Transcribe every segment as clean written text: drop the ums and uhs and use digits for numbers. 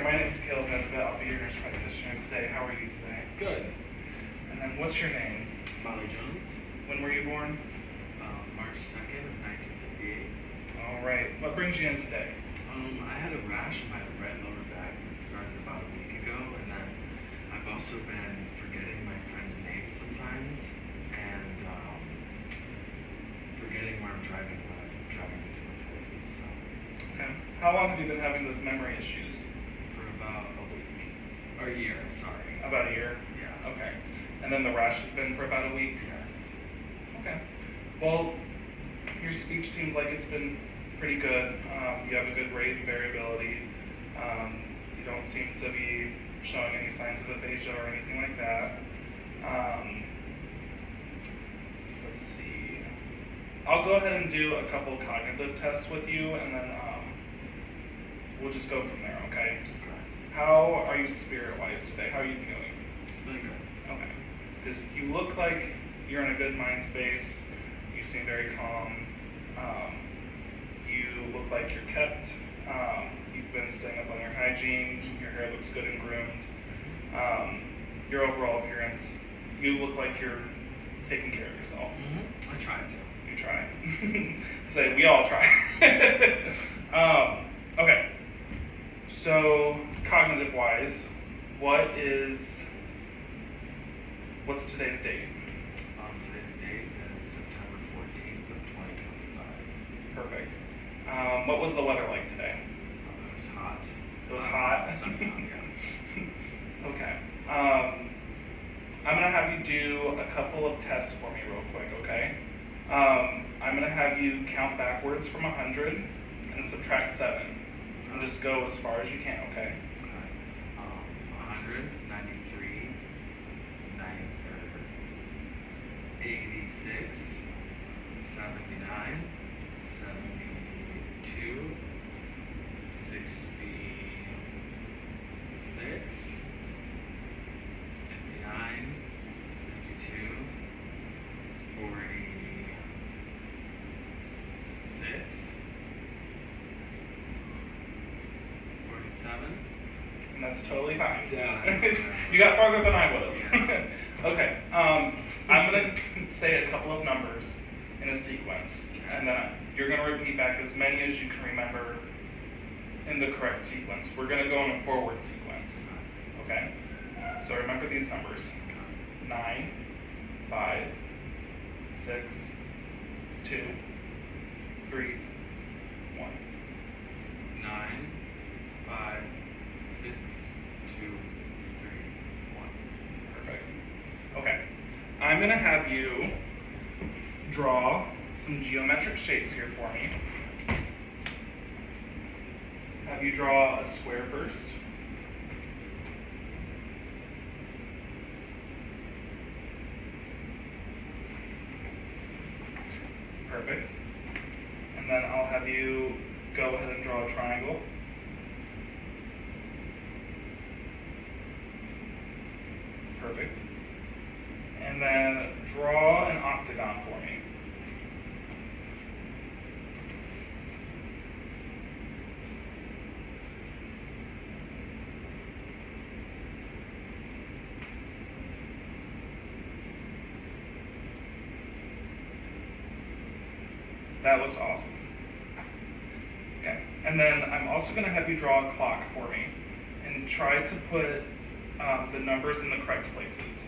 my name is Caleb Nesbitt. I'll be your nurse practitioner today. How are you today? Good. And then what's your name? Molly Jones. When were you born? March 2nd of 1958. All right. What brings you in today? I had a rash on my right lower back that started about a week ago, and then I've also been forgetting my friends' names sometimes, and forgetting where I'm driving when I'm driving to different places. So. Okay. How long have you been having those memory issues? For about a week. Or a year, sorry. About a year? Yeah. Okay. And then the rash has been for about a week? Yes. Okay. Well, your speech seems like it's been pretty good. You have a good rate and variability. You don't seem to be showing any signs of aphasia or anything like that. Let's see. I'll go ahead and do a couple cognitive tests with you, and then we'll just go from there, okay? Okay. How are you spirit-wise today? How are you feeling? Feeling good. Okay. Because you look like you're in a good mind space. You seem very calm. You look like you're kept. You've been staying up on your hygiene. Your hair looks good and groomed. Your overall appearance, you look like you're taking care of yourself. I tried to. You try. Say, we all try. Okay. So, cognitive-wise, what's today's date? Today's date is September 14th of 2025. Perfect. What was the weather like today? It was hot. It was hot? Somehow, yeah. Okay. I'm going to have you do a couple of tests for me real quick, okay? I'm going to have you count backwards from 100 and subtract 7. And just go as far as you can, okay? Okay. 100, 93, 86, 79, 72, 66, 59, 52, 46, 47. And that's totally fine. Yeah. You got farther than I would have. Yeah. Okay. I'm going to say a couple of numbers in a sequence, and then you're going to repeat back as many as you can remember in the correct sequence. We're going to go in a forward sequence. Okay? So remember these numbers. 9, 5, 6, 2, 3, 1. 9, 5, 6, 2, 3, 1. Perfect. Okay. I'm going to have you draw some geometric shapes here for me. Have you draw a square first. Perfect. And then I'll have you go ahead and draw a triangle. Perfect. And then draw an octagon for me. That looks awesome. Okay, and then I'm also going to have you draw a clock for me and try to put the numbers in the correct places.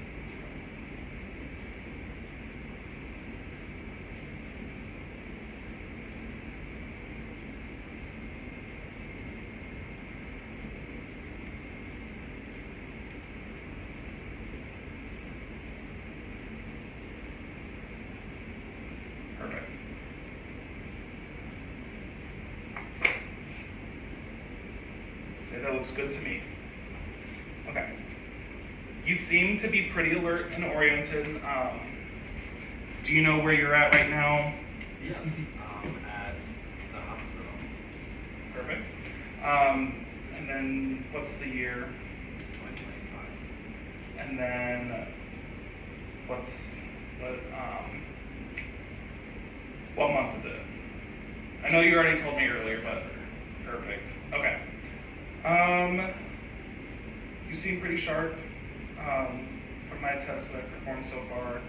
Perfect. Okay, that looks good to me. Okay. You seem to be pretty alert and oriented. Do you know where you're at right now? Yes, at the hospital. Perfect. And then what's the year? 2025. And then what month is it? I know you already told me earlier, but perfect. Okay. you seem pretty sharp from my tests that I've performed so far.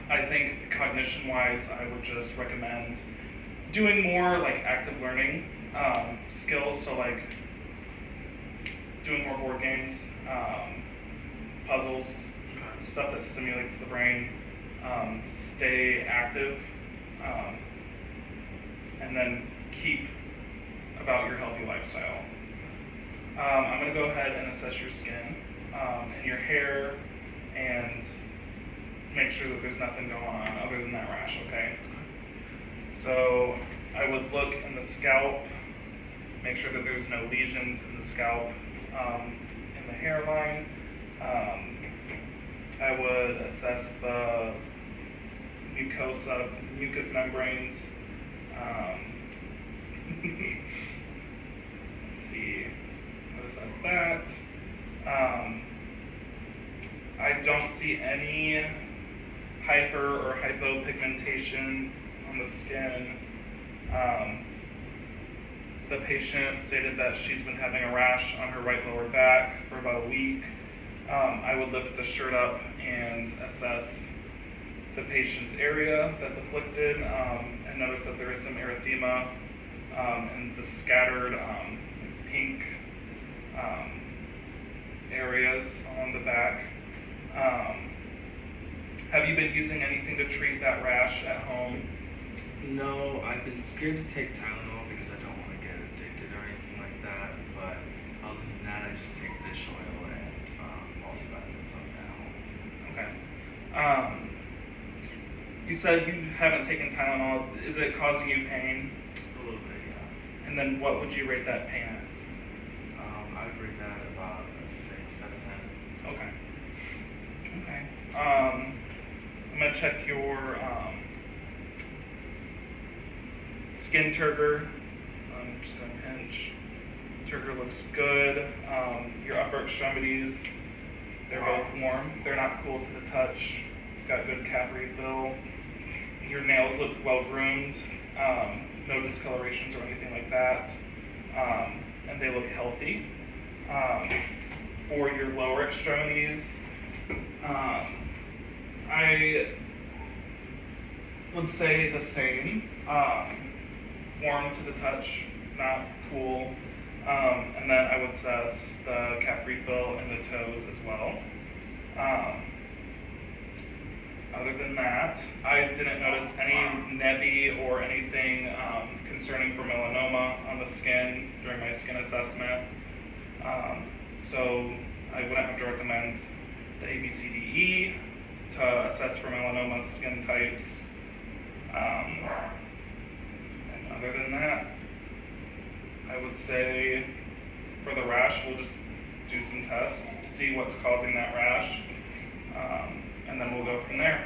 I think cognition-wise, I would just recommend doing more like active learning skills. So like doing more board games, puzzles, stuff that stimulates the brain. Stay active, and then keep about your healthy lifestyle. I'm going to go ahead and assess your skin and your hair and make sure that there's nothing going on other than that rash, okay? So I would look in the scalp, make sure that there's no lesions in the scalp, in the hairline. I would assess the mucous membranes. Let's see, I would assess that. I don't see any hyper or hypopigmentation on the skin. The patient stated that she's been having a rash on her right lower back for about a week. I would lift the shirt up and assess the patient's area that's afflicted, and notice that there is some erythema and the scattered pink areas on the back. Have you been using anything to treat that rash at home? No, I've been scared to take Tylenol because I don't want to get addicted or anything like that. But other than that, I just take fish oil and multivitamins at home. Okay. You said you haven't taken Tylenol. Is it causing you pain? A little bit, yeah. And then what would you rate that pain at? I would rate that about a 6 out of 10. Okay. Okay. I'm gonna check your skin turgor. I'm just gonna pinch. Turgor looks good. Your upper extremities, they're both warm. They're not cool to the touch. Got good cap refill. Your nails look well groomed. No discolorations or anything like that. And they look healthy. For your lower extremities, I would say the same. Warm to the touch, not cool. And then I would assess the cap refill and the toes as well. Other than that, I didn't notice any nevi or anything concerning for melanoma on the skin during my skin assessment. So I wouldn't have to recommend the ABCDE to assess for melanoma skin types. And other than that, I would say for the rash, we'll just do some tests, see what's causing that rash, and then we'll go from there.